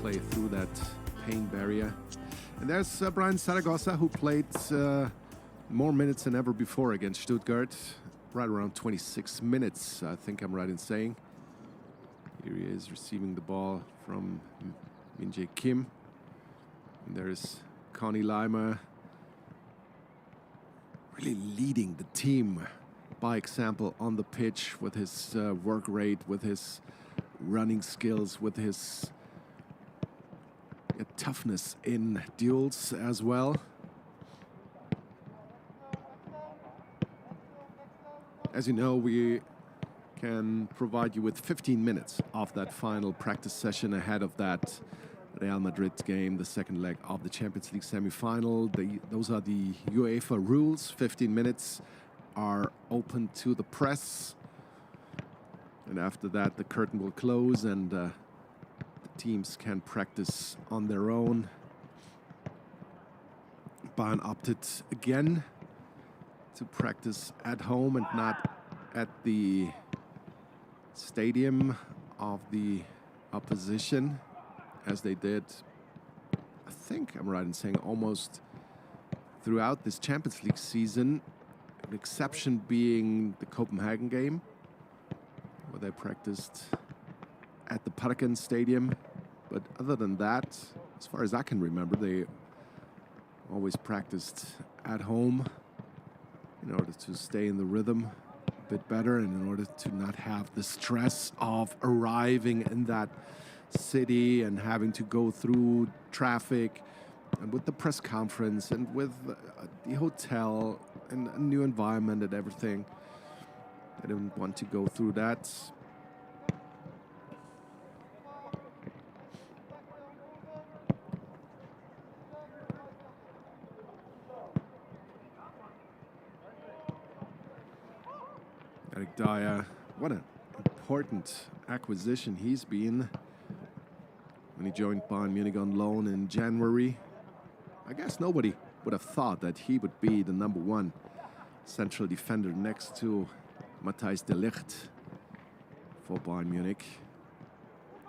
play through that pain barrier. And there's Brian Zaragoza, who played more minutes than ever before against Stuttgart. Right around 26 minutes, I think I'm right in saying. Here he is receiving the ball from Min-jae Kim. And there's Connie Leimer really leading the team by example on the pitch with his work rate, with his running skills, with his toughness in duels as well. As you know, we can provide you with 15 minutes of that final practice session ahead of that Real Madrid game, the second leg of the Champions League semi-final. Those are the UEFA rules. 15 minutes are open to the press. And after that, the curtain will close and the teams can practice on their own. Bayern opted again to practice at home and not at the stadium of the opposition, as they did, I think I'm right in saying, almost throughout this Champions League season. An exception being the Copenhagen game, where they practiced at the Parken Stadium. But other than that, as far as I can remember, they always practiced at home in order to stay in the rhythm a bit better and in order to not have the stress of arriving in that city and having to go through traffic and with the press conference and with the hotel and a new environment and everything. I didn't want to go through that. Eric Dyer, what an important acquisition he's been when he joined Bayern Munich on loan in January. I guess nobody would have thought that he would be the number one central defender next to Matthijs de Ligt for Bayern Munich.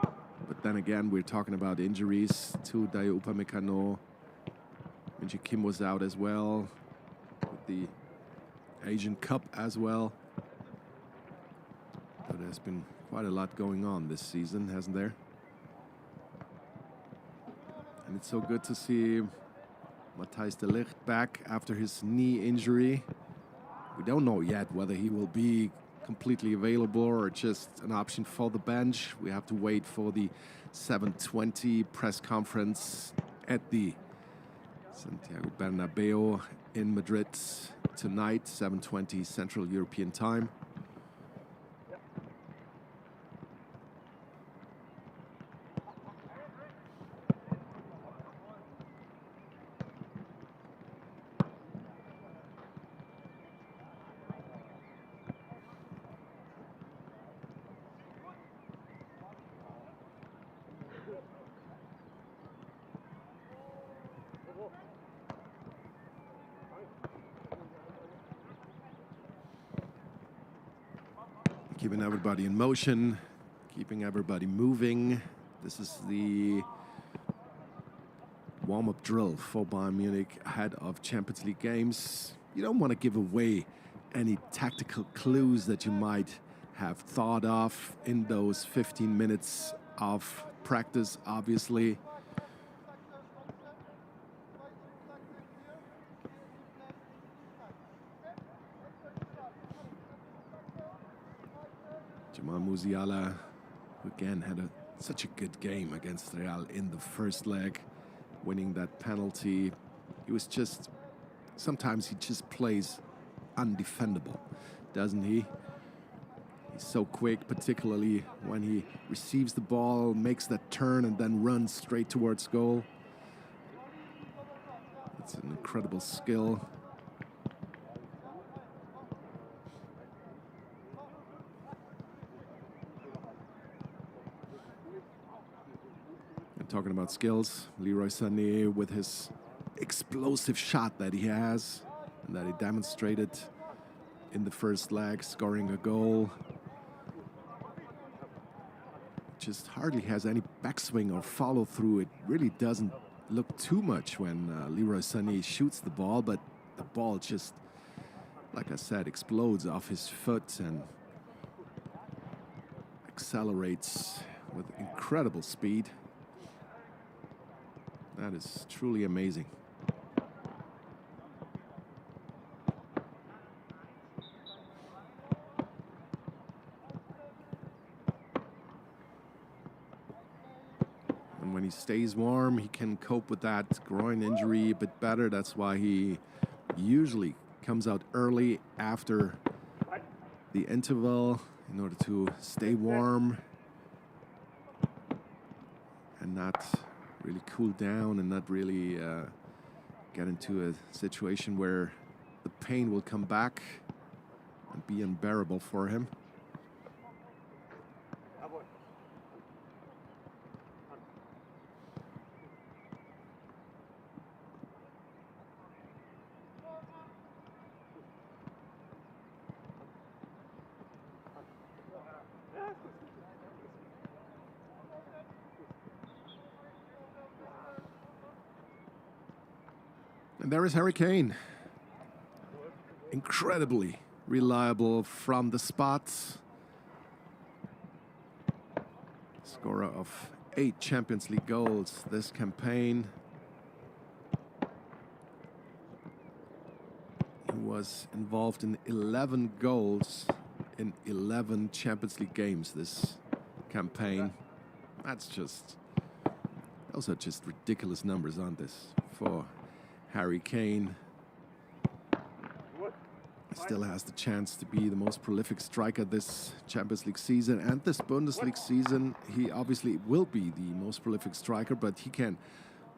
But then again, we're talking about injuries to Dayot Upamecano. Min-jae Kim was out as well, with the Asian Cup as well. But there's been quite a lot going on this season, hasn't there? And it's so good to see Matthijs de Ligt back after his knee injury. We don't know yet whether he will be completely available or just an option for the bench. We have to wait for the 7:20 press conference at the Santiago Bernabeu in Madrid tonight, 7:20 Central European Time. Keeping everybody in motion, keeping everybody moving. This is the warm-up drill for Bayern Munich ahead of Champions League games. You don't want to give away any tactical clues that you might have thought of in those 15 minutes of practice, obviously. Jamal Musiala, who again had such a good game against Real in the first leg, winning that penalty. He was just, sometimes he just plays undefendable, doesn't he? He's so quick, particularly when he receives the ball, makes that turn and then runs straight towards goal. It's an incredible skill. Talking about skills, Leroy Sané with his explosive shot that he has and that he demonstrated in the first leg, scoring a goal. just hardly has any backswing or follow through. It really doesn't look too much when Leroy Sané shoots the ball, but the ball just, like I said, explodes off his foot and accelerates with incredible speed. That is truly amazing. And when he stays warm, he can cope with that groin injury a bit better. That's why he usually comes out early after the interval in order to stay warm and not really cool down and not really get into a situation where the pain will come back and be unbearable for him. And there is Harry Kane. Incredibly reliable from the spot. Scorer of 8 Champions League goals this campaign. He was involved in 11 goals in 11 Champions League games this campaign. Those are just ridiculous numbers, aren't this, for Harry Kane. Still has the chance to be the most prolific striker this Champions League season and this Bundesliga season. He obviously will be the most prolific striker, but he can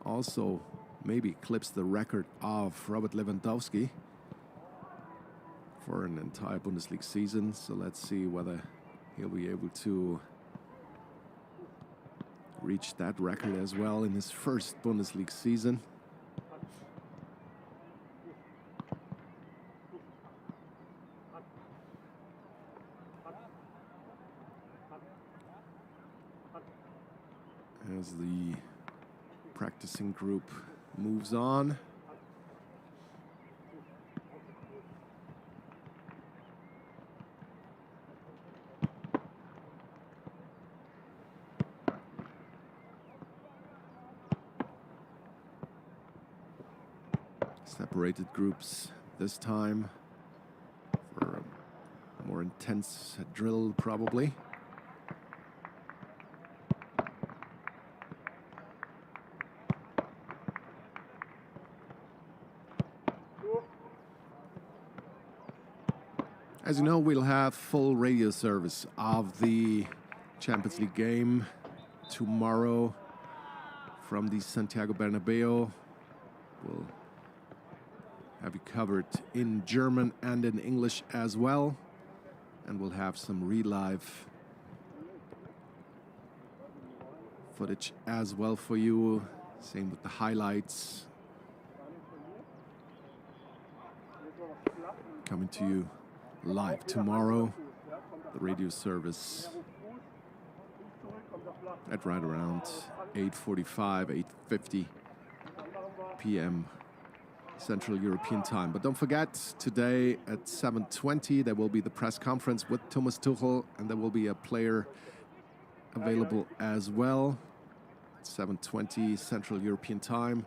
also maybe eclipse the record of Robert Lewandowski for an entire Bundesliga season. So let's see whether he'll be able to reach that record as well in his first Bundesliga season. As the practicing group moves on. Separated groups this time for a more intense drill, probably. As you know, we'll have full radio service of the Champions League game tomorrow from the Santiago Bernabeu. We'll have you covered in German and in English as well. And we'll have some real-life footage as well for you. Same with the highlights. Coming to you live tomorrow, the radio service at right around 8:45, 8:50 p.m. Central European time. But don't forget, today at 7:20 there will be the press conference with Thomas Tuchel, and there will be a player available as well at 7:20 Central European time.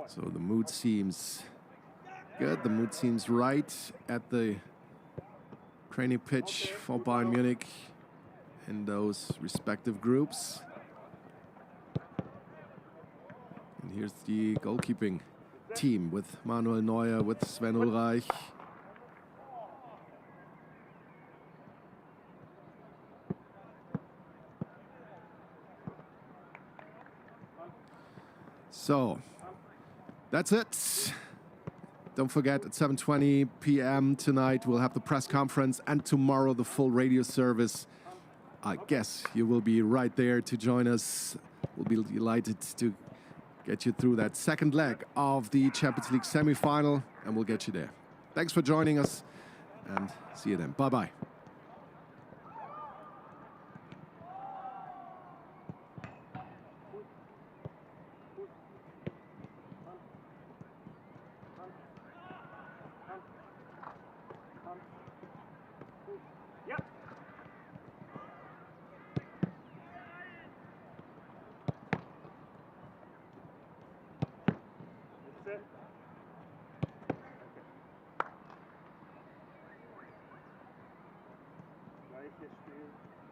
So the mood seems good. The mood seems right at the training pitch for Bayern Munich in those respective groups. And here's the goalkeeping team with Manuel Neuer, with Sven Ulreich. So that's it. Don't forget, at 7:20 p.m. tonight, we'll have the press conference, and tomorrow the full radio service. I guess you will be right there to join us. We'll be delighted to get you through that second leg of the Champions League semi-final, and we'll get you there. Thanks for joining us, and see you then. Bye-bye. Gleiches Spiel.